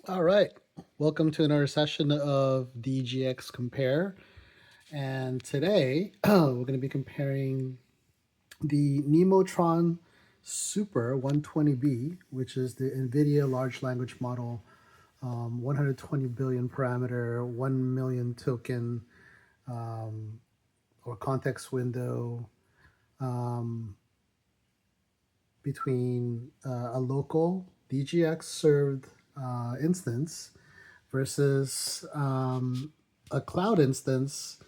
All right, welcome to another session of DGX Compare. And today we're going to be comparing the Nemotron Super 120B, which is the Nvidia large language model, 120 billion parameter, 1 million token or context window um, between a local DGX served instance versus a cloud instance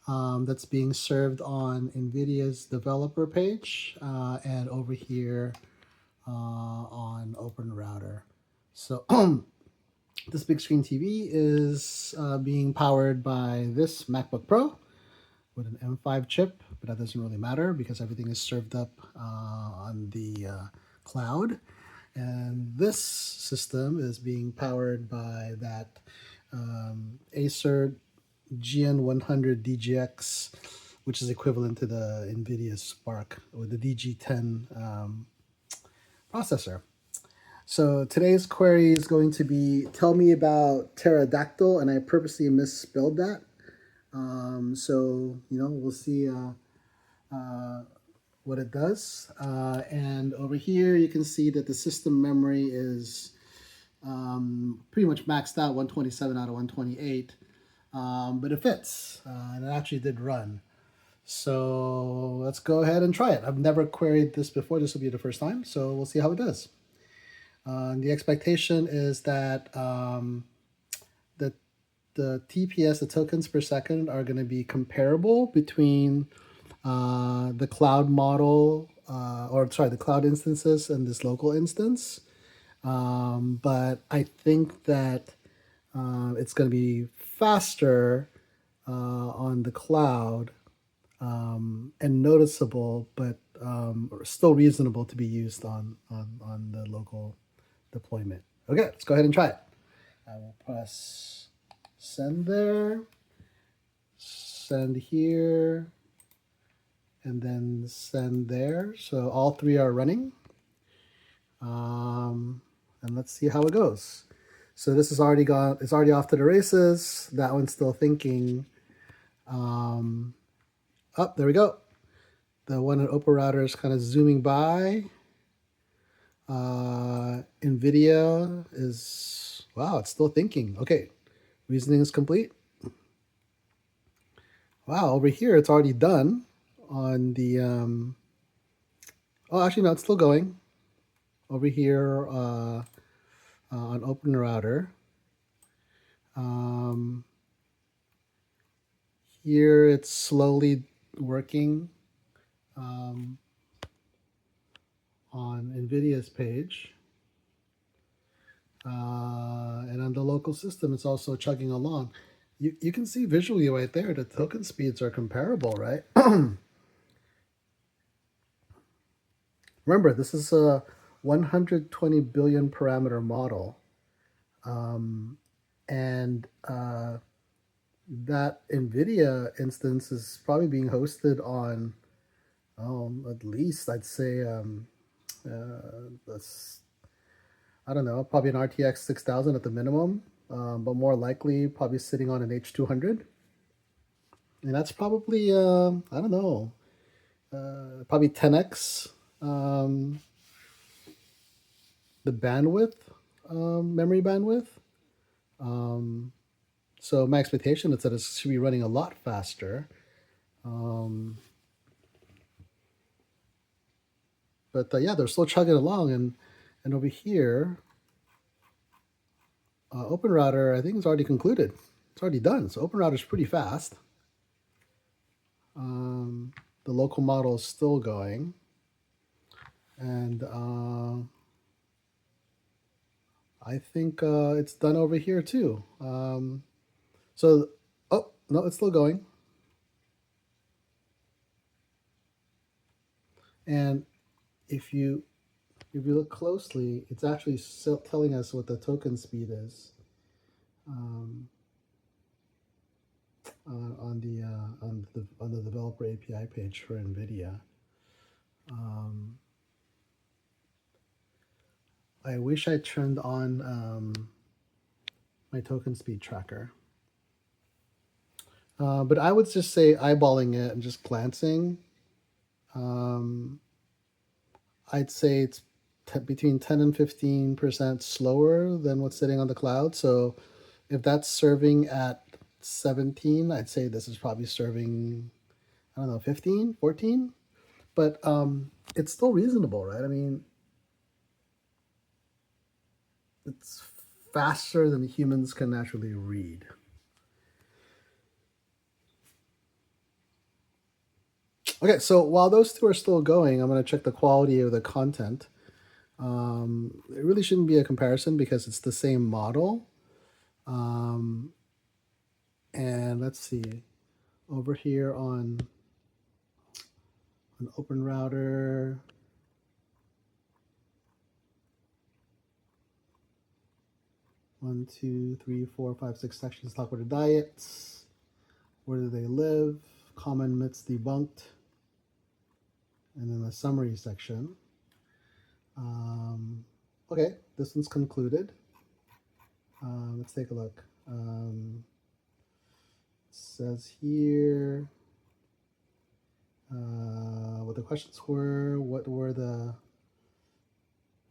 that's being served on NVIDIA's developer page and over here on OpenRouter. So this big screen TV is being powered by this MacBook Pro with an M5 chip, but that doesn't really matter because everything is served up on the cloud. And this system is being powered by that Acer GN100 DGX, which is equivalent to the NVIDIA Spark or the DG10 processor. So today's query is going to be, tell me about pterodactyl, and I purposely misspelled that. We'll see what it does. And over here, you can see that the system memory is pretty much maxed out, 127 out of 128. But it fits, and it actually did run. So let's go ahead and try it. I've never queried this before. This will be the first time, so we'll see how it does. The expectation is that the TPS, the tokens per second, are going to be comparable between the cloud model, the cloud instances and this local instance. But I think that it's going to be faster on the cloud and noticeable, but still reasonable to be used on the local deployment. Okay, let's go ahead and try it. I will press send there, send here, and then send there. So all three are running. And let's see how it goes. So this is already gone. It's already off to the races. That one's still thinking. There we go. The one in OpenRouter is kind of zooming by. Nvidia is, wow, it's still thinking. Okay, reasoning is complete. Wow, over here it's already done on the, oh, actually, no, it's still going. Over here on OpenRouter. Here it's slowly working on NVIDIA's page. And on the local system, it's also chugging along. You can see visually right there, the token speeds are comparable, right? Remember, this is a 120 billion parameter model. And that NVIDIA instance is probably being hosted on, at least I'd say, I don't know, probably an RTX 6000 at the minimum, but more likely probably sitting on an H200. And that's probably, I don't know, probably 10x the bandwidth, memory bandwidth. So my expectation is that it should be running a lot faster. Yeah, they're still chugging along, and over here, OpenRouter, I think, is already concluded. It's already done. So OpenRouter is pretty fast. The local model is still going, and I think it's done over here too. Oh no, it's still going. And if you look closely, it's actually still telling us what the token speed is on the developer API page for NVIDIA. I wish I turned on my token speed tracker. But I would just say eyeballing it and just glancing, I'd say it's between 10 and 15% slower than what's sitting on the cloud. So if that's serving at 17, I'd say this is probably serving, I don't know, 15, 14. But it's still reasonable, right? I mean, it's faster than humans can naturally read. Okay, so while those two are still going, I'm going to check the quality of the content. It really shouldn't be a comparison because it's the same model. And let's see, over here on an OpenRouter, one, two, three, four, five, six sections talk about the diets. Where do they live? Common myths debunked. And then the summary section. Okay, this one's concluded. Let's take a look. It says here what the questions were, what were the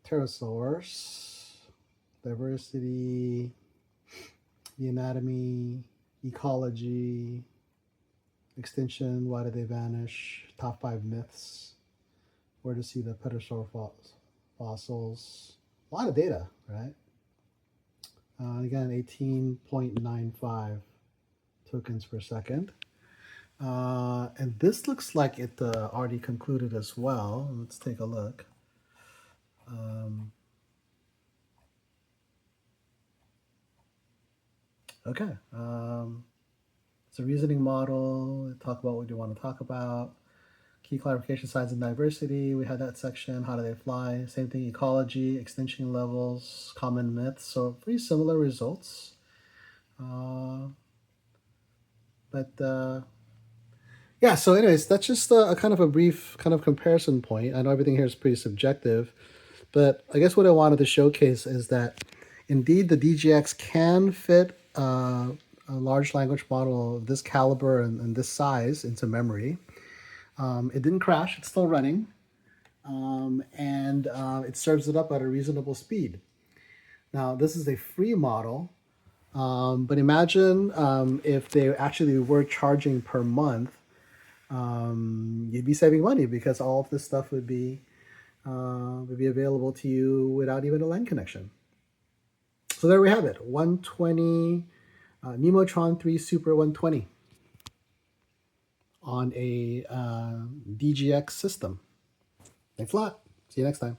pterosaurs, diversity, the anatomy, ecology, extinction, why did they vanish, top 5 myths, where to see the pterosaur fossils. A lot of data, right? Again, 18.95 tokens per second. And this looks like it already concluded as well. Let's take a look. Okay. It's a reasoning model. Talk about what you want to talk about. Key clarification, size and diversity. We had that section. How do they fly? Same thing, ecology, extinction levels, common myths. So pretty similar results. Yeah, so anyways, that's just a kind of a brief kind of comparison point. I know everything here is pretty subjective, but I guess what I wanted to showcase is that indeed the DGX can fit a large language model of this caliber and this size into memory. It didn't crash, it's still running, and it serves it up at a reasonable speed. Now, this is a free model, but imagine if they actually were charging per month, you'd be saving money because all of this stuff would be available to you without even a LAN connection. So there we have it, 120 Nemotron 3 Super 120 on a DGX system. Thanks a lot. See you next time.